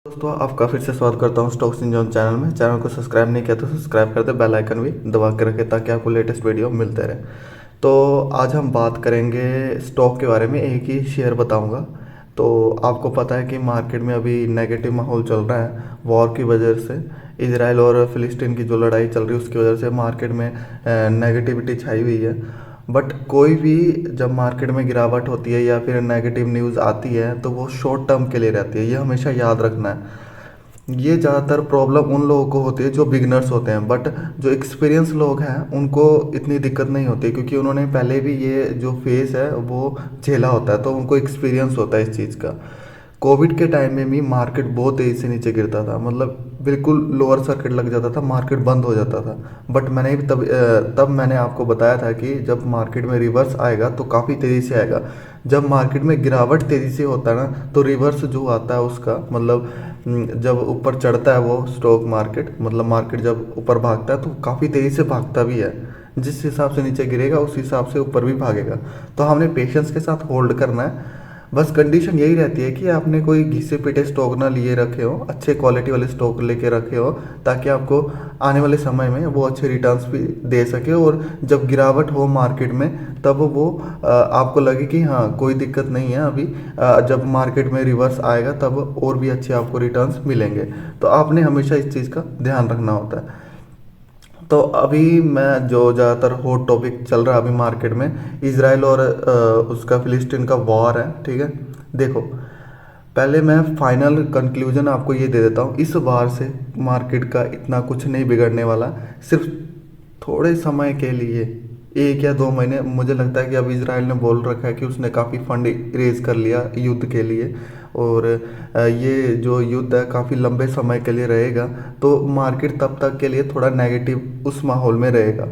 दोस्तों आपका फिर से स्वागत करता हूँ स्टॉक्स इन जॉन चैनल में। चैनल को सब्सक्राइब नहीं किया तो सब्सक्राइब कर दे, बेल आइकन भी दबा के रखें ताकि आपको लेटेस्ट वीडियो मिलते रहे। तो आज हम बात करेंगे स्टॉक के बारे में। एक ही शेयर बताऊंगा। तो आपको पता है कि मार्केट में अभी नेगेटिव माहौल चल रहा है वॉर की वजह से। इसराइल और फिलिस्तीन की जो लड़ाई चल रही है उसकी वजह से मार्केट में नेगेटिविटी छाई हुई है। बट कोई भी जब मार्केट में गिरावट होती है या फिर नेगेटिव न्यूज़ आती है तो वो शॉर्ट टर्म के लिए रहती है, ये हमेशा याद रखना है। ये ज़्यादातर प्रॉब्लम उन लोगों को होती है जो बिगनर्स होते हैं, बट जो एक्सपीरियंस लोग हैं उनको इतनी दिक्कत नहीं होती क्योंकि उन्होंने पहले भी ये जो फेस है वो झेला होता है, तो उनको एक्सपीरियंस होता है इस चीज़ का। कोविड के टाइम में भी मार्केट बहुत तेज़ी से नीचे गिरता था, मतलब बिल्कुल लोअर सर्किट लग जाता था, मार्केट बंद हो जाता था। बट मैंने भी तब मैंने आपको बताया था कि जब मार्केट में रिवर्स आएगा तो काफ़ी तेज़ी से आएगा। जब मार्केट में गिरावट तेज़ी से होता है ना तो रिवर्स जो आता है उसका मतलब जब ऊपर चढ़ता है वो स्टॉक मार्केट, मतलब मार्केट जब ऊपर भागता है तो काफ़ी तेज़ी से भागता भी है। जिस हिसाब से नीचे गिरेगा उस हिसाब से ऊपर भी भागेगा। तो हमने पेशेंस के साथ होल्ड करना है। बस कंडीशन यही रहती है कि आपने कोई घिसे पिटे स्टॉक ना लिए रखे हो, अच्छे क्वालिटी वाले स्टॉक लेके रखे हो ताकि आपको आने वाले समय में वो अच्छे रिटर्न्स भी दे सके। और जब गिरावट हो मार्केट में तब वो आपको लगे कि हाँ कोई दिक्कत नहीं है अभी, जब मार्केट में रिवर्स आएगा तब और भी अच्छे आपको रिटर्न्स मिलेंगे। तो आपने हमेशा इस चीज़ का ध्यान रखना होता है। तो अभी मैं जो ज़्यादातर हॉट टॉपिक चल रहा है अभी मार्केट में, इसराइल और उसका फिलिस्तीन का वॉर है, ठीक है। देखो, पहले मैं फाइनल कंक्लूजन आपको ये दे देता हूँ, इस बार से मार्केट का इतना कुछ नहीं बिगड़ने वाला। सिर्फ थोड़े समय के लिए, 1 या 2 महीने, मुझे लगता है कि अब इसराइल ने बोल रखा है कि उसने काफ़ी फंड रेज कर लिया युद्ध के लिए। और ये जो युद्ध है काफ़ी लंबे समय के लिए रहेगा, तो मार्केट तब तक के लिए थोड़ा नेगेटिव उस माहौल में रहेगा।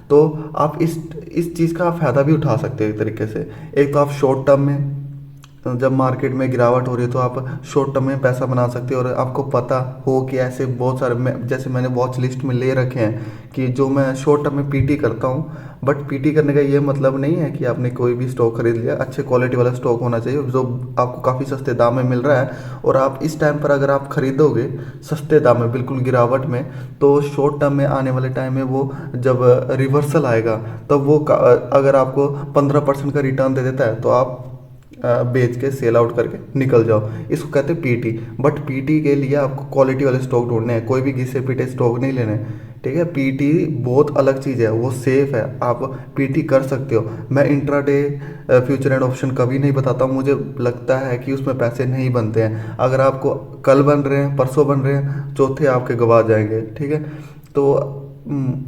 तो आप इस चीज़ का फ़ायदा भी उठा सकते हो एक तरीके से। एक तो आप शॉर्ट टर्म में जब मार्केट में गिरावट हो रही है तो आप शॉर्ट टर्म में पैसा बना सकते हो। और आपको पता हो कि ऐसे बहुत सारे जैसे मैंने वॉच लिस्ट में ले रखे हैं कि जो मैं शॉर्ट टर्म में पीटी करता हूँ। बट पीटी करने का ये मतलब नहीं है कि आपने कोई भी स्टॉक खरीद लिया। अच्छे क्वालिटी वाला स्टॉक होना चाहिए जो आपको काफ़ी सस्ते दाम में मिल रहा है। और आप इस टाइम पर अगर आप खरीदोगे सस्ते दाम में बिल्कुल गिरावट में, तो शॉर्ट टर्म में आने वाले टाइम में वो जब रिवर्सल आएगा तब वो अगर आपको 15% का रिटर्न दे देता है तो आप बेच के सेल आउट करके निकल जाओ। इसको कहते हैं पीटी। बट पीटी के लिए आपको क्वालिटी वाले स्टॉक ढूंढने हैं, कोई भी घिसे पिटे स्टॉक नहीं लेने, ठीक है। पीटी बहुत अलग चीज़ है, वो सेफ है, आप पीटी कर सकते हो। मैं इंट्राडे फ्यूचर एंड ऑप्शन कभी नहीं बताता हूँ, मुझे लगता है कि उसमें पैसे नहीं बनते हैं। अगर आपको कल बन रहे हैं, परसों बन रहे हैं, चौथे आपके गवा जाएंगे, ठीक है। तो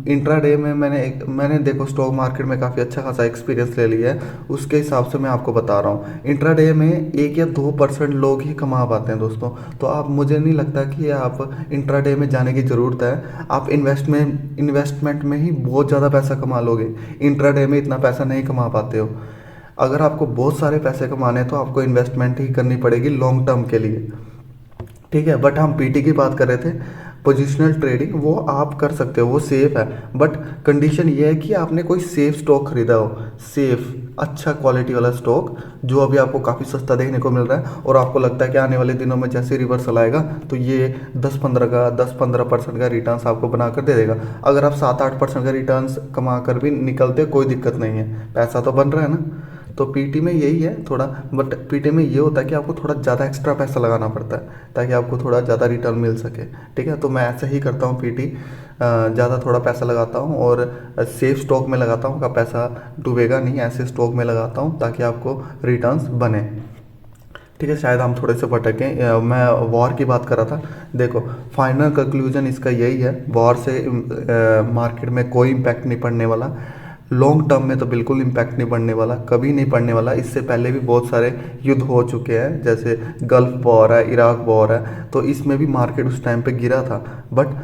इंट्राडे में मैंने देखो स्टॉक मार्केट में काफ़ी अच्छा खासा एक्सपीरियंस ले लिया है, उसके हिसाब से मैं आपको बता रहा हूँ। इंट्राडे में 1 या 2% लोग ही कमा पाते हैं दोस्तों। तो आप, मुझे नहीं लगता कि आप इंट्राडे में जाने की ज़रूरत है। आप इन्वेस्टमेंट में ही बहुत ज़्यादा पैसा कमा लोगे, इंट्राडे में इतना पैसा नहीं कमा पाते हो। अगर आपको बहुत सारे पैसे कमाने हैं तो आपको इन्वेस्टमेंट ही करनी पड़ेगी लॉन्ग टर्म के लिए, ठीक है। बट हम पीटी की बात कर रहे थे, पोजिशनल ट्रेडिंग, वो आप कर सकते हो, वो सेफ है। बट कंडीशन ये है कि आपने कोई सेफ स्टॉक खरीदा हो, सेफ अच्छा क्वालिटी वाला स्टॉक जो अभी आपको काफ़ी सस्ता देखने को मिल रहा है और आपको लगता है कि आने वाले दिनों में जैसे रिवर्सल आएगा तो ये 10-15% का रिटर्न्स आपको बनाकर दे देगा। अगर आप 7-8% का रिटर्न्स कमा कर भी निकलते, कोई दिक्कत नहीं है, पैसा तो बन रहा है ना। तो पीटी में यही है थोड़ा। बट पीटी में ये होता है कि आपको थोड़ा ज़्यादा एक्स्ट्रा पैसा लगाना पड़ता है ताकि आपको थोड़ा ज़्यादा रिटर्न मिल सके, ठीक है। तो मैं ऐसे ही करता हूँ पीटी, ज़्यादा थोड़ा पैसा लगाता हूँ और सेफ स्टॉक में लगाता हूँ, का पैसा डूबेगा नहीं, ऐसे स्टॉक में लगाता हूँ ताकि आपको रिटर्न्स बने, ठीक है। शायद हम थोड़े से भटके, मैं वॉर की बात कर रहा था। देखो, फाइनल कंक्लूजन इसका यही है, वॉर से मार्केट में कोई इम्पैक्ट नहीं पड़ने वाला। लॉन्ग टर्म में तो बिल्कुल इम्पैक्ट नहीं पड़ने वाला, कभी नहीं पड़ने वाला। इससे पहले भी बहुत सारे युद्ध हो चुके हैं, जैसे गल्फ वॉर है, इराक वॉर है, तो इसमें भी मार्केट उस टाइम पे गिरा था। बट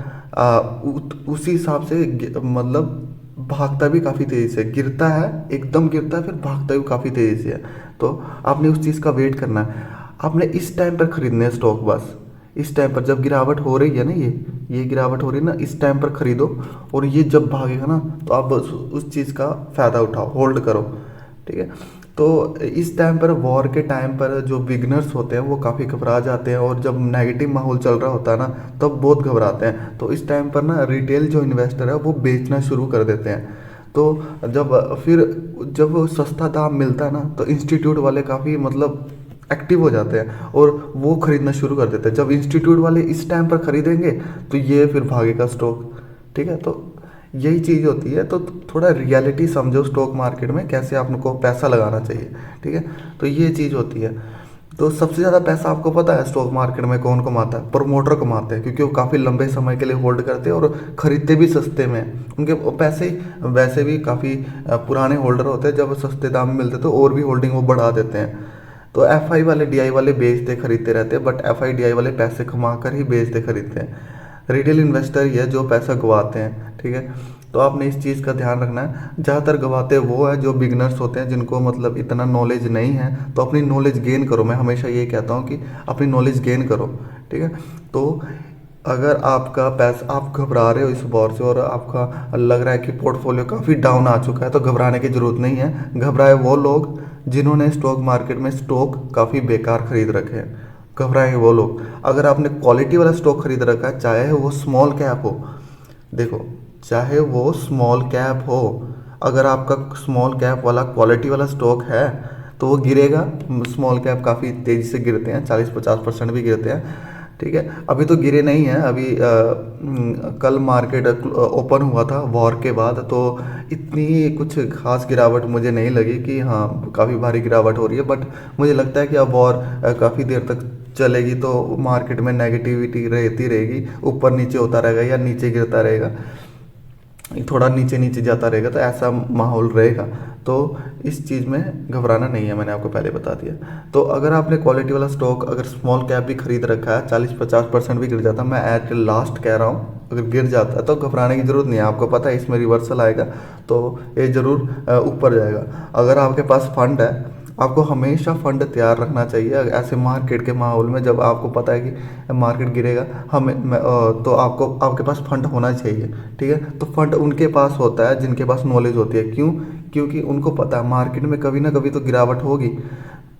उसी हिसाब से मतलब भागता भी काफ़ी तेज़ी से, गिरता है एकदम गिरता है फिर भागता भी काफ़ी तेज़ी से है। तो आपने उस चीज़ का वेट करना है, आपने इस टाइम पर खरीदने हैं स्टॉक, बस इस टाइम पर जब गिरावट हो रही है ना, ये गिरावट हो रही है ना, इस टाइम पर खरीदो। और ये जब भागेगा ना तो आप बस उस चीज़ का फ़ायदा उठाओ, होल्ड करो, ठीक है। तो इस टाइम पर, वॉर के टाइम पर, जो बिगनर्स होते हैं वो काफ़ी घबरा जाते हैं, और जब नेगेटिव माहौल चल रहा होता है ना तब बहुत घबराते हैं। तो इस टाइम पर ना रिटेल जो इन्वेस्टर है वो बेचना शुरू कर देते हैं। तो जब सस्ता दाम मिलता है ना तो इंस्टीट्यूट वाले काफ़ी मतलब एक्टिव हो जाते हैं और वो खरीदना शुरू कर देते हैं। जब इंस्टीट्यूट वाले इस टाइम पर खरीदेंगे तो ये फिर भागेगा स्टॉक। ठीक है, तो यही चीज़ होती है। तो थोड़ा रियलिटी समझो स्टॉक मार्केट में, कैसे आपको पैसा लगाना चाहिए। ठीक है, तो ये चीज़ होती है। तो सबसे ज़्यादा पैसा आपको पता है स्टॉक मार्केट में कौन कमाता है? प्रमोटर कमाते हैं, क्योंकि वो काफ़ी लंबे समय के लिए होल्ड करते हैं और ख़रीदते भी सस्ते में। उनके पैसे वैसे भी काफ़ी पुराने होल्डर होते हैं, जब सस्ते दाम में मिलते तो और भी होल्डिंग वो बढ़ा देते हैं। तो एफ आई वाले, डी आई वाले बेचते खरीदते रहते हैं, but F I D I वाले पैसे कमा कर ही बेचते खरीदते हैं। रिटेल इन्वेस्टर ही है जो पैसा गंवाते हैं। ठीक है, तो आपने इस चीज़ का ध्यान रखना है। ज़्यादातर गंवाते वो है जो बिगनर्स होते हैं, जिनको मतलब इतना नॉलेज नहीं है। तो अपनी नॉलेज गेन करो, मैं हमेशा ये कहता हूँ कि अपनी नॉलेज गेन करो। ठीक है, तो अगर आपका पैसा, आप घबरा रहे हो इस वॉर से और आपका लग रहा है कि पोर्टफोलियो काफ़ी डाउन आ चुका है, तो घबराने की ज़रूरत नहीं है। घबराए वो लोग जिन्होंने स्टॉक मार्केट में स्टॉक काफ़ी बेकार खरीद रखे हैं, घबराएंगे वो लोग। अगर आपने क्वालिटी वाला स्टॉक खरीद रखा है, चाहे वो स्मॉल कैप हो, देखो, चाहे वो स्मॉल कैप हो, अगर आपका स्मॉल कैप वाला क्वालिटी वाला स्टॉक है तो वो गिरेगा। स्मॉल कैप काफ़ी तेज़ी से गिरते हैं, 40-50% भी गिरते हैं। ठीक है, अभी तो गिरे नहीं हैं। अभी कल मार्केट ओपन हुआ था वॉर के बाद, तो इतनी कुछ खास गिरावट मुझे नहीं लगी कि हाँ काफ़ी भारी गिरावट हो रही है। बट मुझे लगता है कि अब वॉर काफ़ी देर तक चलेगी तो मार्केट में नेगेटिविटी रहती रहेगी, ऊपर नीचे होता रहेगा या नीचे गिरता रहेगा, थोड़ा नीचे नीचे जाता रहेगा, तो ऐसा माहौल रहेगा। तो इस चीज़ में घबराना नहीं है, मैंने आपको पहले बता दिया। तो अगर आपने क्वालिटी वाला स्टॉक, अगर स्मॉल कैप भी खरीद रखा है, 40-50% भी गिर जाता, मैं एट लास्ट कह रहा हूँ, अगर गिर जाता है तो घबराने की ज़रूरत नहीं है। आपको पता है इसमें रिवर्सल आएगा तो ये ज़रूर ऊपर जाएगा। अगर आपके पास फंड है, आपको हमेशा फंड तैयार रखना चाहिए। ऐसे मार्केट के माहौल में जब आपको पता है कि मार्केट गिरेगा, तो आपको, आपके पास फंड होना चाहिए। ठीक है, तो फंड उनके पास होता है जिनके पास नॉलेज होती है। क्यों? क्योंकि उनको पता है मार्केट में कभी ना कभी तो गिरावट होगी।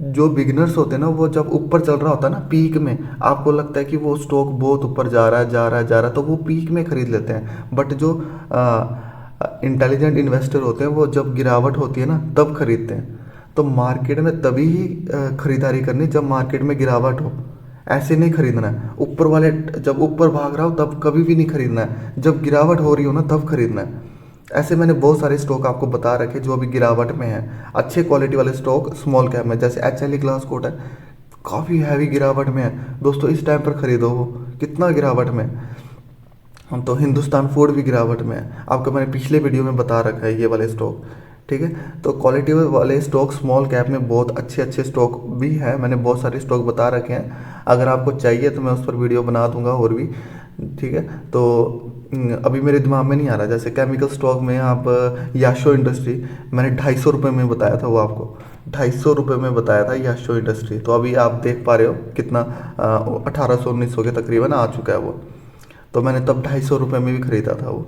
जो बिगनर्स होते हैं ना, वो जब ऊपर चल रहा होता है ना पीक में, आपको लगता है कि वो स्टॉक बहुत ऊपर जा रहा है, जा रहा है, जा रहा है, तो वो पीक में खरीद लेते हैं। बट जो इंटेलिजेंट इन्वेस्टर होते हैं वो जब गिरावट होती है ना तब खरीदते हैं। तो मार्केट में तभी ही खरीदारी करनी जब मार्केट में गिरावट हो, ऐसे नहीं खरीदना है। ऊपर वाले जब ऊपर भाग रहा हो तब कभी भी नहीं खरीदना है, जब गिरावट हो रही हो ना तब खरीदना है। ऐसे मैंने बहुत सारे स्टॉक आपको बता रखे जो अभी गिरावट में है, अच्छे क्वालिटी वाले स्टॉक स्मॉल कैप में, जैसे एच एल ग्लास कोट है, काफ़ी हैवी गिरावट में है दोस्तों, इस टाइम पर खरीदो। वो कितना गिरावट में है। तो हिंदुस्तान फूड भी गिरावट में है, आपको मैंने पिछले वीडियो में बता रखा है ये वाले स्टॉक। ठीक है, तो क्वालिटी वाले स्टॉक स्मॉल कैप में बहुत अच्छे अच्छे स्टॉक भी हैं, मैंने बहुत सारे स्टॉक बता रखे हैं। अगर आपको चाहिए तो मैं उस पर वीडियो बना दूंगा और भी। ठीक है, तो अभी मेरे दिमाग में नहीं आ रहा। जैसे केमिकल स्टॉक में आप याशो इंडस्ट्री, मैंने 250 रुपये में बताया था, वो आपको 250 रुपये में बताया था याशो इंडस्ट्री, तो अभी आप देख पा रहे हो कितना 1800-1900 के तकरीबन आ चुका है वो। तो मैंने तब 250 रुपये में भी ख़रीदा था वो।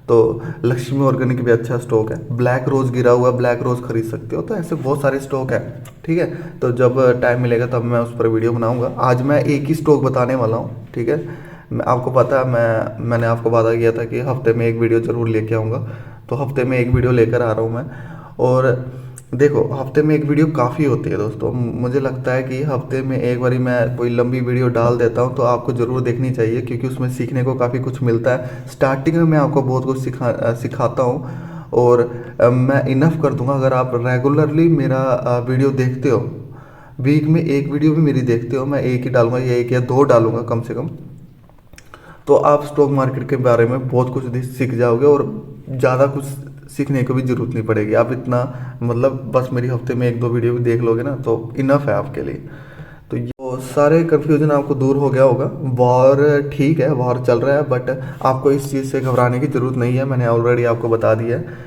तो लक्ष्मी ऑर्गेनिक भी अच्छा स्टॉक है। ब्लैक रोज़ गिरा हुआ, ब्लैक रोज़ खरीद सकते हो। तो ऐसे बहुत सारे स्टॉक है। ठीक है, तो जब टाइम मिलेगा तब मैं उस पर वीडियो बनाऊंगा। आज मैं एक ही स्टॉक बताने वाला हूँ। ठीक है, आपको पता है मैंने आपको वादा किया था कि हफ्ते में एक वीडियो ज़रूर लेके आऊँगा, तो हफ्ते में एक वीडियो लेकर आ रहा हूँ मैं। और देखो, हफ्ते में एक वीडियो काफ़ी होती है दोस्तों। मुझे लगता है कि हफ्ते में एक बारी मैं कोई लंबी वीडियो डाल देता हूँ, तो आपको ज़रूर देखनी चाहिए, क्योंकि उसमें सीखने को काफ़ी कुछ मिलता है। स्टार्टिंग में मैं आपको बहुत कुछ सिखाता हूँ, और मैं इनफ कर दूंगा अगर आप रेगुलरली मेरा वीडियो देखते हो। वीक में एक वीडियो भी मेरी देखते हो, मैं एक ही डालूंगा या एक या दो डालूंगा कम से कम, तो आप स्टॉक मार्केट के बारे में बहुत कुछ सीख जाओगे और ज़्यादा कुछ सीखने की भी ज़रूरत नहीं पड़ेगी। आप इतना मतलब बस मेरी हफ्ते में एक दो वीडियो भी देख लोगे ना तो इनफ है आपके लिए। तो ये सारे कन्फ्यूजन आपको दूर हो गया होगा। वॉर ठीक है, वॉर चल रहा है, बट आपको इस चीज़ से घबराने की ज़रूरत नहीं है, मैंने ऑलरेडी आपको बता दिया है।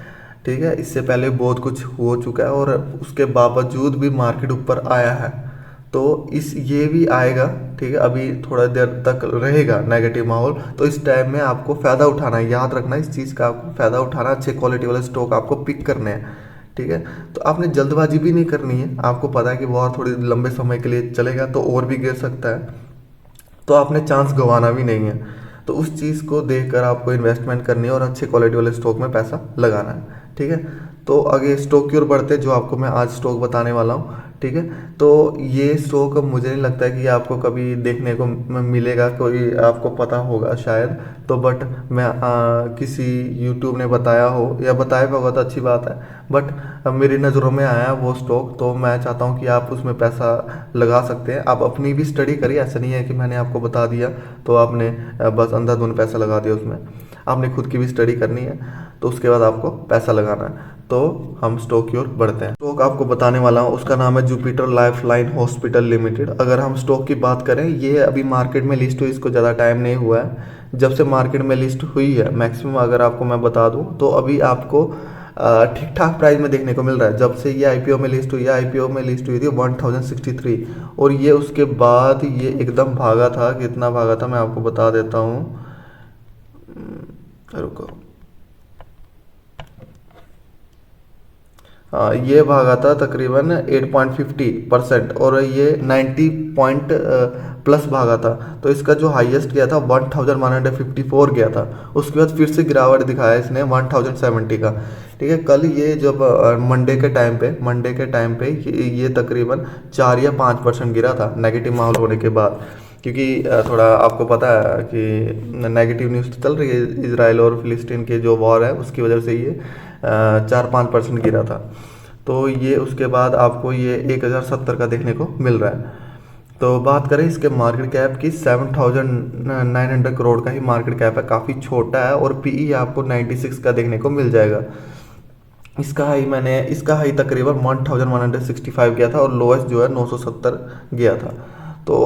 ठीक है, इससे पहले बहुत कुछ हो चुका है और उसके बावजूद भी मार्केट ऊपर आया है, तो ये भी आएगा। ठीक है, अभी थोड़ा देर तक रहेगा नेगेटिव माहौल, तो इस टाइम में आपको फ़ायदा उठाना है। याद रखना इस चीज़ का, आपको फ़ायदा उठाना, अच्छे क्वालिटी वाले स्टॉक आपको पिक करने हैं। ठीक है। तो आपने जल्दबाजी भी नहीं करनी है, आपको पता है कि वो और थोड़ी लंबे समय के लिए चलेगा तो और भी गिर सकता है, तो आपने चांस गंवाना भी नहीं है। तो उस चीज़ को देखकर आपको इन्वेस्टमेंट करनी है और अच्छे क्वालिटी वाले स्टॉक में पैसा लगाना है, ठीक है। तो आगे स्टॉक की ओर बढ़ते, जो आपको मैं आज स्टॉक बताने वाला हूँ, ठीक है। तो ये स्टॉक मुझे नहीं लगता है कि आपको कभी देखने को मिलेगा, कोई आपको पता होगा शायद, तो बट मैं किसी यूट्यूब ने बताया हो या बताया भी होगा तो अच्छी बात है, बट मेरी नज़रों में आया वो स्टॉक, तो मैं चाहता हूँ कि आप उसमें पैसा लगा सकते हैं। आप अपनी भी स्टडी करिए, ऐसा नहीं है कि मैंने आपको बता दिया तो आपने बस अंधाधुंध पैसा लगा दिया उसमें। आपने खुद की भी स्टडी करनी है, तो उसके बाद आपको पैसा लगाना है। तो हम स्टॉक की ओर बढ़ते हैं। स्टॉक आपको बताने वाला हूँ, उसका नाम है Jupiter life line hospital limited. अगर हम स्टॉक की बात करें, ये अभी मार्केट में लिस्ट हुई, इसको ज़्यादा टाइम नहीं हुआ है। जब से मार्केट में लिस्ट हुई है, मैक्सिमम अगर आपको मैं बता दूं तो अभी आपको ठीक ठाक प्राइस में देखने को मिल रहा है। जब से ये आईपीओ में लिस्ट हुई है, आईपीओ में लिस्ट हुई थी 1063, और ये उसके बाद ये एकदम भागा था। कितना भागा था मैं आपको बता देता हूँ, रुको। ये भागा था तकरीबन 8.50%, और ये 90 पॉइंट प्लस भागा था। तो इसका जो हाईएस्ट गया था 1154 गया था। उसके बाद फिर से गिरावट दिखाया इसने 1070 का, ठीक है। कल ये जब मंडे के टाइम पे ये तकरीबन 4 या 5% गिरा था, नेगेटिव माहौल होने के बाद, क्योंकि थोड़ा आपको पता है कि नेगेटिव न्यूज़ तो चल रही है, इजराइल और फिलिस्तीन के जो वॉर है उसकी वजह से ये 4-5% गिरा था। तो ये उसके बाद आपको ये 1070 का देखने को मिल रहा है। तो बात करें इसके मार्केट कैप की, 7,900 करोड़ का ही मार्केट कैप है, काफ़ी छोटा है, और पीई आपको 96 का देखने को मिल जाएगा। इसका हाई तकरीबन 1165 गया था, और लोएस्ट जो है 970 गया था। तो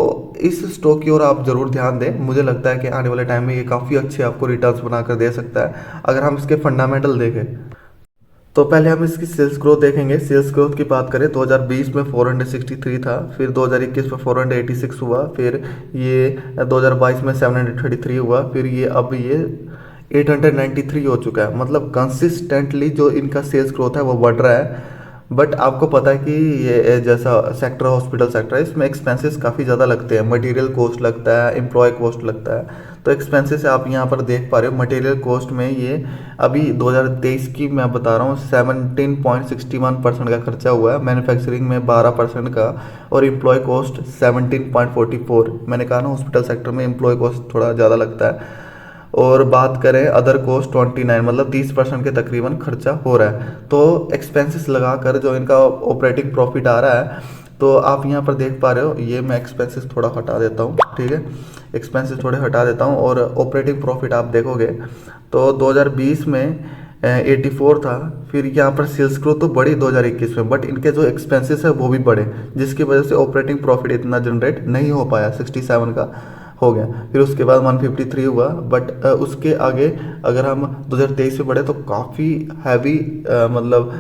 इस स्टॉक की ओर आप ज़रूर ध्यान दें। मुझे लगता है कि आने वाले टाइम में ये काफ़ी अच्छे आपको रिटर्न्स बनाकर दे सकता है अगर हम इसके फंडामेंटल देखें। तो पहले हम इसकी सेल्स ग्रोथ देखेंगे। सेल्स ग्रोथ की बात करें, 2020 में 463 था, फिर 2021 में 486 हुआ, फिर ये 2022 में 733 हुआ, फिर ये अब ये 893 हो चुका है। मतलब कंसिस्टेंटली जो इनका सेल्स ग्रोथ है वो बढ़ रहा है। बट आपको पता है कि ये जैसा सेक्टर हॉस्पिटल सेक्टर है, इसमें एक्सपेंसेस काफ़ी ज़्यादा लगते हैं। मटेरियल कॉस्ट लगता है, एम्प्लॉय कॉस्ट लगता है। तो एक्सपेंसेस आप यहाँ पर देख पा रहे हो, मटेरियल कॉस्ट में ये अभी 2023 की मैं बता रहा हूँ 17.61% का खर्चा हुआ है, मैन्युफैक्चरिंग में 12% का, और एम्प्लॉय कॉस्ट 17.44। मैंने कहा ना हॉस्पिटल सेक्टर में एम्प्लॉय कॉस्ट थोड़ा ज़्यादा लगता है। और बात करें अदर कॉस्ट 29, मतलब 30% के तकरीबन खर्चा हो रहा है। तो एक्सपेंसेस लगाकर जो इनका ऑपरेटिंग प्रॉफिट आ रहा है, तो आप यहाँ पर देख पा रहे हो, ये मैं एक्सपेंसेस थोड़ा हटा देता हूँ, ठीक है। एक्सपेंसेस थोड़े हटा देता हूँ, और ऑपरेटिंग प्रॉफिट आप देखोगे तो 2020 में 84 था। फिर यहाँ पर सेल्स ग्रोथ तो बढ़ी 2021 में, बट इनके जो एक्सपेंसेस है वो भी बढ़े, जिसकी वजह से ऑपरेटिंग प्रॉफिट इतना जनरेट नहीं हो पाया, 67 का हो गया। फिर उसके बाद 153 हुआ, बट उसके आगे अगर हम 2023 से बढ़े तो काफ़ी हैवी मतलब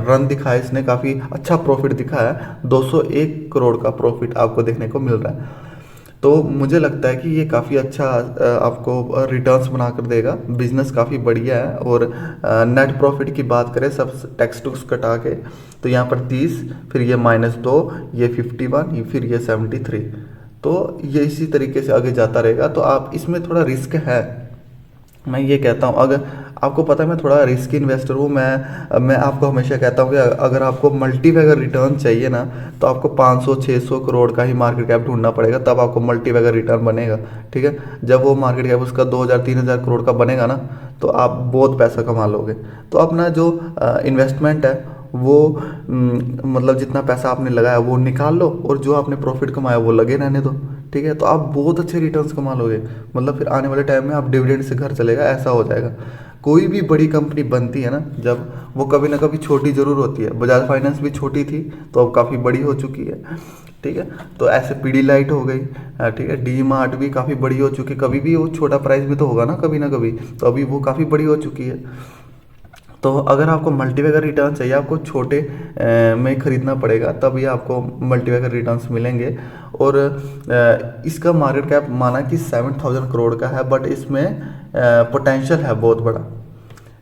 रन दिखाया इसने, काफ़ी अच्छा प्रॉफिट दिखाया, 201 करोड़ का प्रॉफिट आपको देखने को मिल रहा है। तो मुझे लगता है कि ये काफ़ी अच्छा आपको रिटर्न्स बनाकर देगा। बिजनेस काफ़ी बढ़िया है। और नेट प्रॉफिट की बात करें सब टैक्स टूक्स कटा के, तो यहाँ पर 30, फिर ये -2, ये 51, फिर ये 73। तो ये इसी तरीके से आगे जाता रहेगा। तो आप इसमें थोड़ा रिस्क है, मैं ये कहता हूँ। अगर आपको पता है मैं थोड़ा रिस्की इन्वेस्टर हूँ, मैं आपको हमेशा कहता हूँ कि अगर आपको मल्टीबैगर रिटर्न चाहिए ना, तो आपको 500-600 करोड़ का ही मार्केट कैप ढूंढना पड़ेगा, तब आपको मल्टीबैगर रिटर्न बनेगा, ठीक है। जब वो मार्केट कैप उसका 2000-3000 करोड़ का बनेगा ना, तो आप बहुत पैसा कमा लोगे। तो अपना जो इन्वेस्टमेंट है वो मतलब जितना पैसा आपने लगाया वो निकाल लो, और जो आपने प्रॉफिट कमाया वो लगे रहने दो, ठीक है। तो आप बहुत अच्छे रिटर्न्स कमा लोगे। मतलब फिर आने वाले टाइम में आप डिविडेंड से घर चलेगा, ऐसा हो जाएगा। कोई भी बड़ी कंपनी बनती है ना जब, वो कभी ना कभी छोटी ज़रूर होती है। बजाज फाइनेंस भी छोटी थी, तो अब काफ़ी बड़ी हो चुकी है, ठीक है। तो ऐसे पीडीलाइट हो गई, ठीक है, डी मार्ट भी काफ़ी बड़ी हो चुकी है। कभी भी वो छोटा प्राइस में तो होगा ना कभी ना कभी, तो अभी वो काफ़ी बड़ी हो चुकी है। तो अगर आपको मल्टीबैगर रिटर्न चाहिए, आपको छोटे में ख़रीदना पड़ेगा, तभी आपको मल्टीबैगर रिटर्न्स मिलेंगे। और इसका मार्केट कैप माना कि 7000 करोड़ का है, बट इसमें पोटेंशियल है बहुत बड़ा।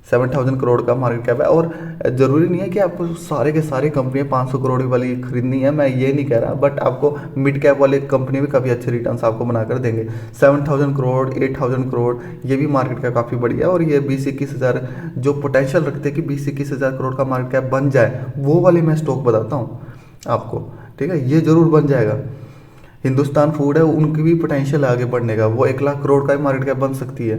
7,000 करोड़ का मार्केट कैप है। और ज़रूरी नहीं है कि आपको सारे के सारे कंपनियाँ 500 करोड़ वाली खरीदनी है, मैं ये नहीं कह रहा, बट आपको मिड कैप वाली कंपनी भी काफ़ी अच्छे रिटर्न्स आपको बनाकर देंगे। 7,000 करोड़, 8,000 करोड़, ये भी मार्केट कैप काफ़ी बढ़िया है। और ये 20-21 हज़ार जो पोटेंशियल रखते हैं कि 20-21 हज़ार करोड़ का मार्केट कैप बन जाए, वो वाले मैं स्टॉक बताता हूँ आपको, ठीक है। ये ज़रूर बन जाएगा। हिंदुस्तान फूड है, उनकी भी पोटेंशियल है आगे बढ़ने का, वो 1 लाख करोड़ का भी मार्केट कैप बन सकती है,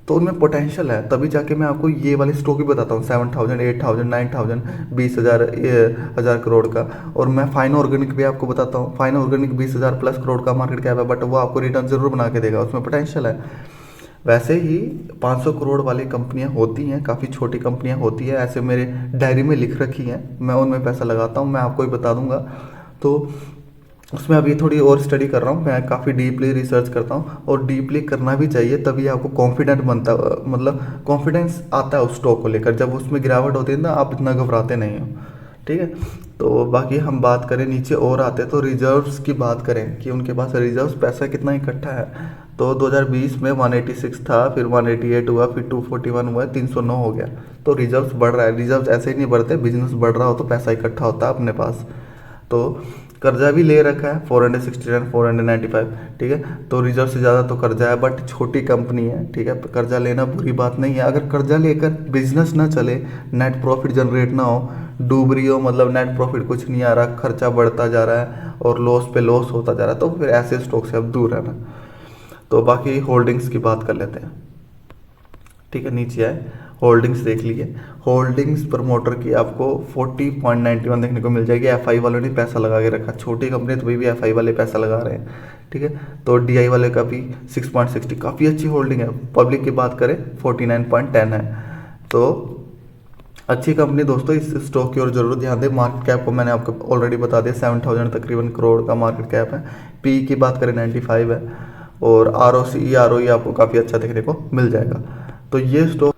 तो उनमें पोटेंशियल है। तभी जाके मैं आपको ये वाले स्टॉक ही बताता हूँ, 7,000, 8,000, 9,000, 20,000 करोड़ का। और मैं फाइन ऑर्गेनिक भी आपको बताता हूँ, फाइन ऑर्गेनिक 20,000 प्लस करोड़ का मार्केट कैप है, बट वो आपको रिटर्न जरूर बना के देगा, उसमें पोटेंशियल है। वैसे ही 500 करोड़ वाली कंपनियां होती हैं, काफ़ी छोटी कंपनियां होती हैं, ऐसे मेरे डायरी में लिख रखी हैं, मैं उनमें पैसा लगाता हूँ, मैं आपको ही बता दूंगा। तो उसमें अभी थोड़ी और स्टडी कर रहा हूँ, मैं काफ़ी डीपली रिसर्च करता हूँ, और डीपली करना भी चाहिए, तभी आपको कॉन्फिडेंट बनता, मतलब कॉन्फिडेंस आता है उस स्टॉक को लेकर। जब उसमें गिरावट होती है ना, आप इतना घबराते नहीं हो, ठीक है। तो बाकी हम बात करें नीचे और आते तो रिजर्व्स की बात करें कि उनके पास रिजर्व्स पैसा कितना इकट्ठा है। तो 2020 में 186 था, फिर 188 हुआ, फिर 241 हुआ, 309 हो गया। तो रिजर्व्स बढ़ रहा है। रिजर्व्स ऐसे ही नहीं बढ़ते, बिजनेस बढ़ रहा हो तो पैसा इकट्ठा होता है अपने पास। तो कर्जा भी ले रखा है 469, 495, ठीक है। तो रिजर्व से ज़्यादा तो कर्जा है, बट छोटी कंपनी है, ठीक है। कर्जा लेना बुरी बात नहीं है, अगर कर्जा लेकर बिजनेस ना चले, नेट प्रॉफिट जनरेट ना हो, डूब रही हो, मतलब नेट प्रॉफिट कुछ नहीं आ रहा, खर्चा बढ़ता जा रहा है और लॉस पे लॉस होता जा रहा है, तो फिर ऐसे स्टॉक से अब दूर रहना। तो बाकी होल्डिंग्स की बात कर लेते हैं, ठीक है। नीचे आए, होल्डिंग्स देख लीजिए। होल्डिंग्स प्रमोटर की आपको 40.91 देखने को मिल जाएगी। एफआई वालों ने पैसा लगा के रखा, छोटी कंपनी तो भी एफआई वाले पैसा लगा रहे हैं, ठीक है। तो डीआई वाले का भी 6.60 काफ़ी अच्छी होल्डिंग है। पब्लिक की बात करें 49.10 है, तो अच्छी कंपनी दोस्तों। इस स्टॉक की ओर जरूर ध्यान दें। मार्केट कैप को मैंने आपको ऑलरेडी बता दिया, 7,000 तकरीबन करोड़ का मार्केट कैप है। पी की बात करें 95 है, और आरओई आपको काफ़ी अच्छा देखने को मिल जाएगा। तो ये स्टॉक,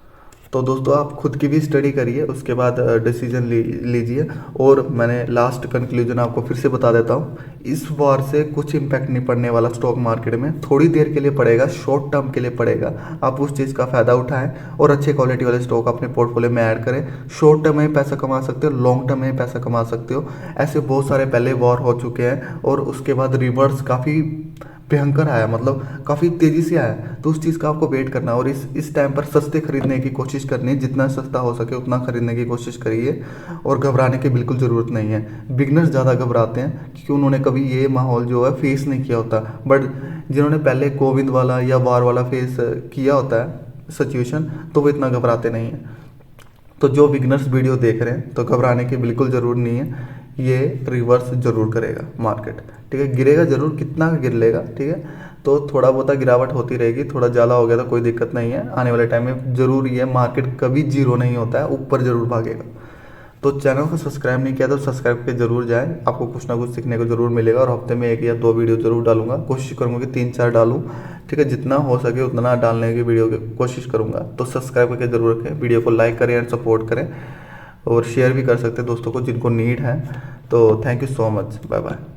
तो दोस्तों आप खुद की भी स्टडी करिए, उसके बाद डिसीजन लीजिए। और मैंने लास्ट कंक्लूजन आपको फिर से बता देता हूँ, इस बार से कुछ इम्पैक्ट नहीं पड़ने वाला स्टॉक मार्केट में, थोड़ी देर के लिए पड़ेगा, शॉर्ट टर्म के लिए पड़ेगा। आप उस चीज़ का फ़ायदा उठाएं और अच्छे क्वालिटी वाले स्टॉक अपने पोर्टफोलियो में ऐड करें। शॉर्ट टर्म में पैसा कमा सकते हो, लॉन्ग टर्म में पैसा कमा सकते हो। ऐसे बहुत सारे पहले वॉर हो चुके हैं, और उसके बाद रिवर्स काफ़ी भयंकर आया, मतलब काफ़ी तेज़ी से आया। तो उस चीज़ का आपको वेट करना है, और इस टाइम पर सस्ते खरीदने की कोशिश करनी है, जितना सस्ता हो सके उतना खरीदने की कोशिश करिए। और घबराने की बिल्कुल ज़रूरत नहीं है। बिगनर्स ज़्यादा घबराते हैं क्योंकि उन्होंने कभी ये माहौल जो है फेस नहीं किया होता, बट जिन्होंने पहले कोविड वाला या वार वाला फेस किया होता है सिचुएशन, तो वो इतना घबराते नहीं हैं। तो जो बिगनर्स वीडियो देख रहे हैं, तो घबराने की बिल्कुल ज़रूर नहीं है। ये रिवर्स जरूर करेगा मार्केट, ठीक है। गिरेगा जरूर, कितना गिर लेगा, ठीक है। तो थोड़ा बहुत गिरावट होती रहेगी, थोड़ा ज़्यादा हो गया तो कोई दिक्कत नहीं है। आने वाले टाइम में जरूर ये मार्केट कभी जीरो नहीं होता है, ऊपर जरूर भागेगा। तो चैनल को सब्सक्राइब नहीं किया तो सब्सक्राइब के जरूर जाएं, आपको कुछ ना कुछ सीखने को जरूर मिलेगा। और हफ्ते में 1 या 2 वीडियो जरूर डालूंगा, कोशिश करूंगा कि 3-4 डालूं, ठीक है। जितना हो सके उतना डालने की वीडियो की कोशिश करूंगा। तो सब्सक्राइब करके जरूर रखें, वीडियो को लाइक करें एंड सपोर्ट करें, और शेयर भी कर सकते हैं दोस्तों को जिनको नीड है। तो thank you so much, bye bye.